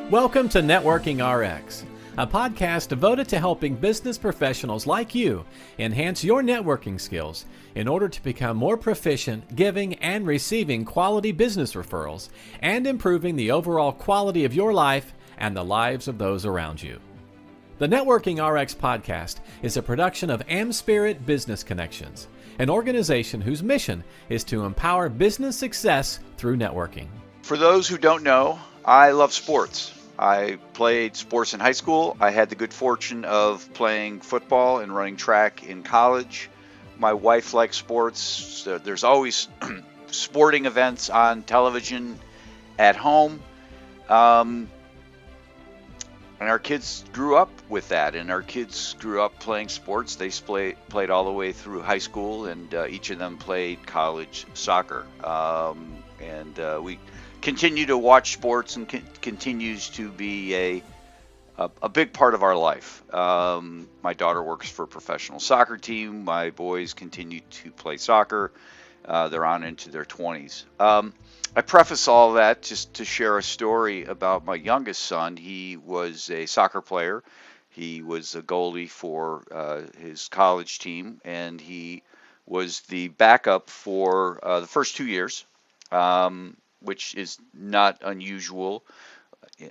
Welcome to Networking RX, a podcast devoted to helping business professionals like you enhance your networking skills in order to become more proficient giving and receiving quality business referrals and improving the overall quality of your life and the lives of those around you. The Networking RX podcast is a production of AmSpirit Business Connections, an organization whose mission is to empower business success through networking. For those who don't know, I love sports. I played sports in high school. I had the good fortune of playing football and running track in college. My wife likes sports. So there's always sporting events on television at home. And our kids grew up with that, and our kids grew up playing sports. They played all the way through high school, and each of them played college soccer. We continue to watch sports, and continues to be a big part of our life. My daughter works for a professional soccer team. My boys continue to play soccer. They're on into their 20s. I preface all that just to share a story about my youngest son. He was a soccer player. He was a goalie for his college team, and he was the backup for the first 2 years, which is not unusual. He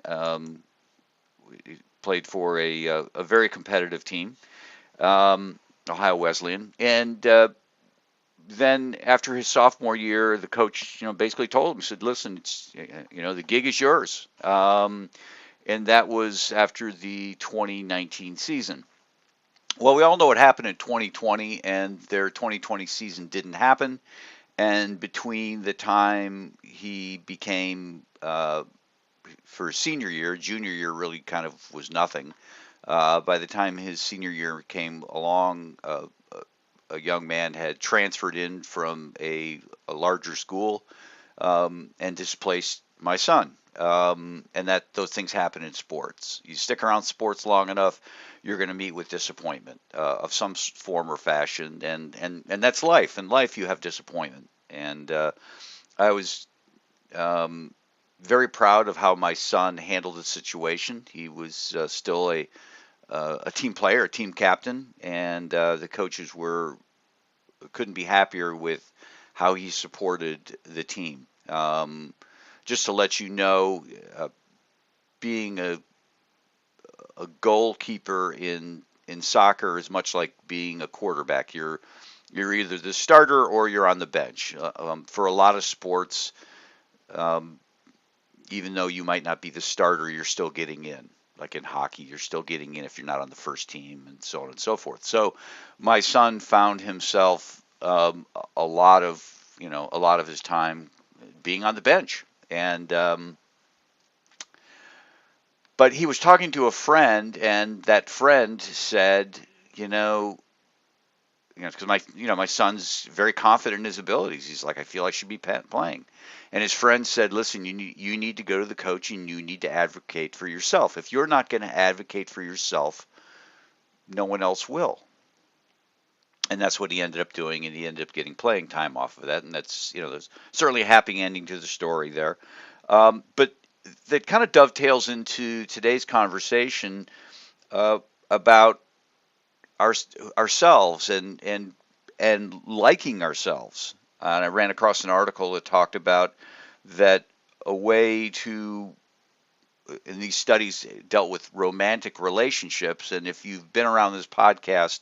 played for a very competitive team, Ohio Wesleyan, and then after his sophomore year, the coach, basically told him, said, "Listen, it's, the gig is yours." And that was after the 2019 season. Well, we all know what happened in 2020, and their 2020 season didn't happen. And between the time he became, for senior year, junior year really kind of was nothing. By the time his senior year came along, a young man had transferred in from a larger school and displaced my son. And that those things happen in sports. You stick around sports long enough, you're going to meet with disappointment of some form or fashion, and that's life. In life, you have disappointment. And I was very proud of how my son handled the situation. He was still a team player, a team captain, and the coaches couldn't be happier with how he supported the team. Just to let you know, being a goalkeeper in soccer is much like being a quarterback. You're either the starter or you're on the bench. For a lot of sports, even though you might not be the starter, you're still getting in. Like in hockey, you're still getting in if you're not on the first team, and so on and so forth. So my son found himself a lot of his time being on the bench, and but he was talking to a friend, and that friend said, because my son's very confident in his abilities. He's like, I feel I should be playing. And his friend said, listen, you need to go to the coach, and you need to advocate for yourself. If you're not going to advocate for yourself, no one else will. And that's what he ended up doing, and he ended up getting playing time off of that. And that's, there's certainly a happy ending to the story there. But that kind of dovetails into today's conversation about ourselves and liking ourselves. And I ran across an article that talked about that a way to, and these studies dealt with romantic relationships. And if you've been around this podcast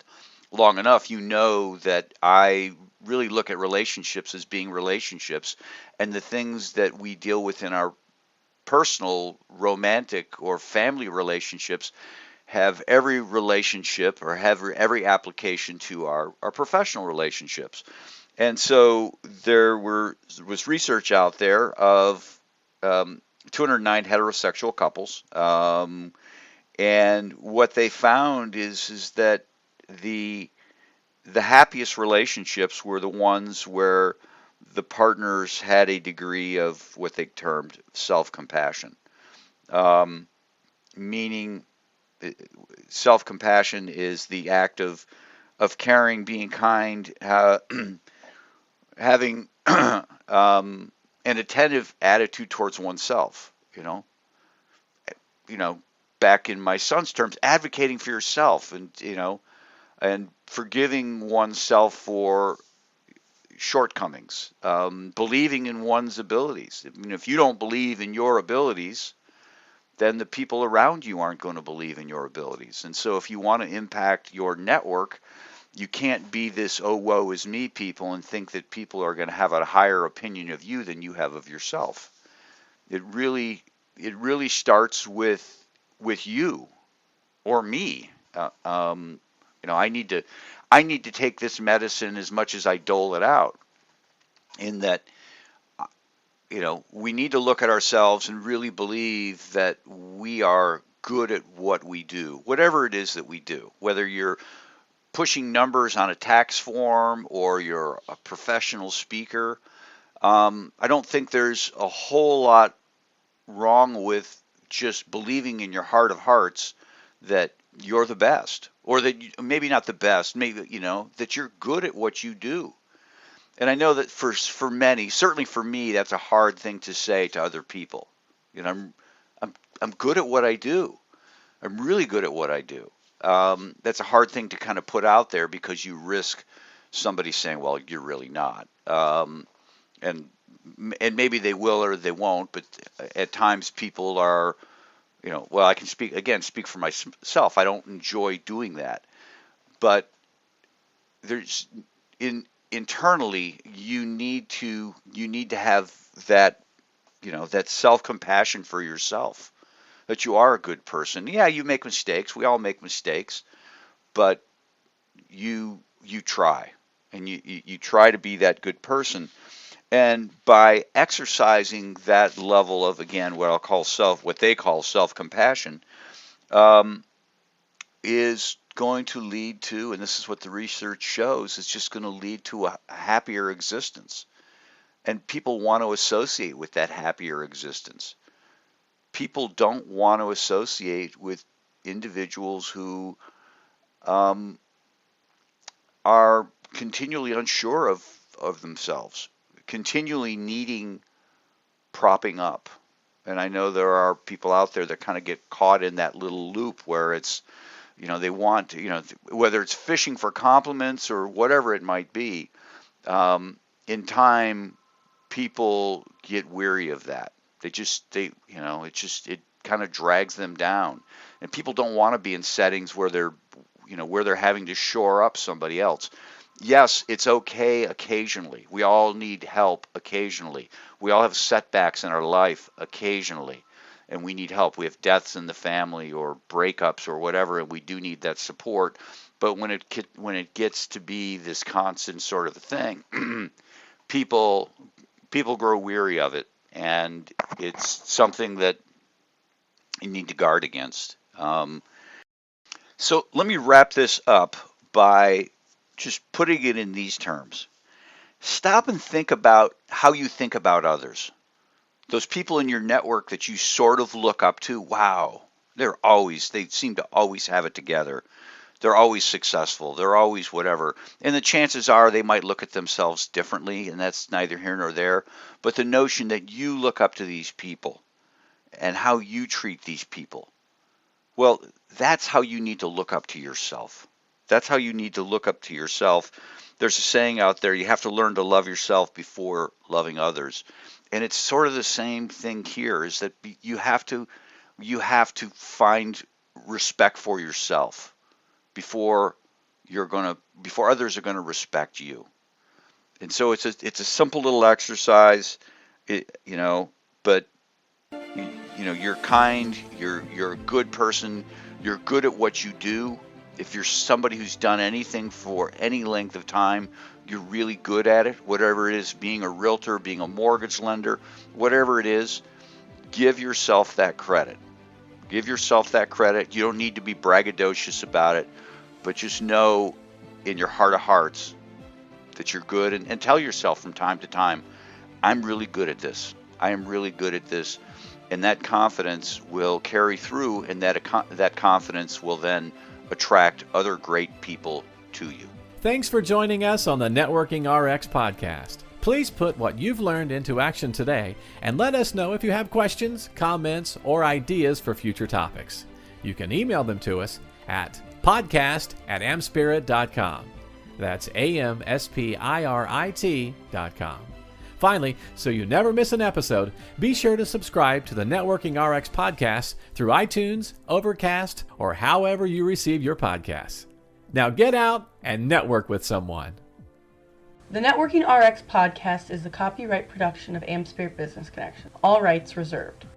long enough, you know that I really look at relationships as being relationships, and the things that we deal with in our personal, romantic, or family relationships have every relationship or have every application to our professional relationships. And so there was research out there of 209 heterosexual couples, and what they found is that the happiest relationships were the ones where the partners had a degree of what they termed self-compassion, meaning self-compassion is the act of caring, being kind, having an attentive attitude towards oneself, back in my son's terms, advocating for yourself, and forgiving oneself for shortcomings, believing in one's abilities. I mean, if you don't believe in your abilities, then the people around you aren't going to believe in your abilities. And so if you want to impact your network, you can't be this "oh woe is me" people and think that people are going to have a higher opinion of you than you have of yourself. It really starts with you or me. I need to take this medicine as much as I dole it out. In that, we need to look at ourselves and really believe that we are good at what we do, whatever it is that we do, whether you're pushing numbers on a tax form or you're a professional speaker. I don't think there's a whole lot wrong with just believing in your heart of hearts that you're the best, or that maybe not the best, maybe, that you're good at what you do. And I know that for many, certainly for me, that's a hard thing to say to other people. I'm good at what I do. I'm really good at what I do. That's a hard thing to kind of put out there because you risk somebody saying, "Well, you're really not." And maybe they will or they won't. But at times people are, well, I can speak for myself. I don't enjoy doing that. But there's internally you need to have that that self-compassion for yourself, that you are a good person. Yeah, you make mistakes. We all make mistakes, but you try, and you try to be that good person. And by exercising that level of, again, what they call self-compassion, is going to lead to, and this is what the research shows, it's just going to lead to a happier existence. And people want to associate with that happier existence. People don't want to associate with individuals who are continually unsure of themselves, continually needing propping up. And I know there are people out there that kind of get caught in that little loop where it's, they want to, whether it's fishing for compliments or whatever it might be, in time, people get weary of that. It kind of drags them down. And people don't want to be in settings where they're having to shore up somebody else. Yes, it's okay occasionally. We all need help occasionally. We all have setbacks in our life occasionally, and we need help. We have deaths in the family or breakups or whatever, and we do need that support. But when it gets to be this constant sort of a thing, people grow weary of it, and it's something that you need to guard against. So let me wrap this up by just putting it in these terms. Stop and think about how you think about others. Those people in your network that you sort of look up to, wow, they seem to always have it together. They're always successful. They're always whatever. And the chances are they might look at themselves differently, and that's neither here nor there. But the notion that you look up to these people and how you treat these people, well, that's how you need to look up to yourself. That's how you need to look up to yourself. There's a saying out there, you have to learn to love yourself before loving others. And it's sort of the same thing here, is that you have to find respect for yourself before others are going to respect you. And so it's a simple little exercise, but you're kind, you're a good person, you're good at what you do. If you're somebody who's done anything for any length of time, you're really good at it. Whatever it is, being a realtor, being a mortgage lender, whatever it is, give yourself that credit. Give yourself that credit. You don't need to be braggadocious about it, but just know in your heart of hearts that you're good, and tell yourself from time to time, I'm really good at this. I am really good at this. And that confidence will carry through, and that confidence will then attract other great people to you. Thanks for joining us on the Networking RX podcast. Please put what you've learned into action today and let us know if you have questions, comments, or ideas for future topics. You can email them to us at podcast@amspirit.com. That's AmSpirit.com. Finally, so you never miss an episode, be sure to subscribe to the Networking RX podcast through iTunes, Overcast, or however you receive your podcasts. Now get out and network with someone. The Networking RX podcast is the copyright production of AmSpirit Business Connection. All rights reserved.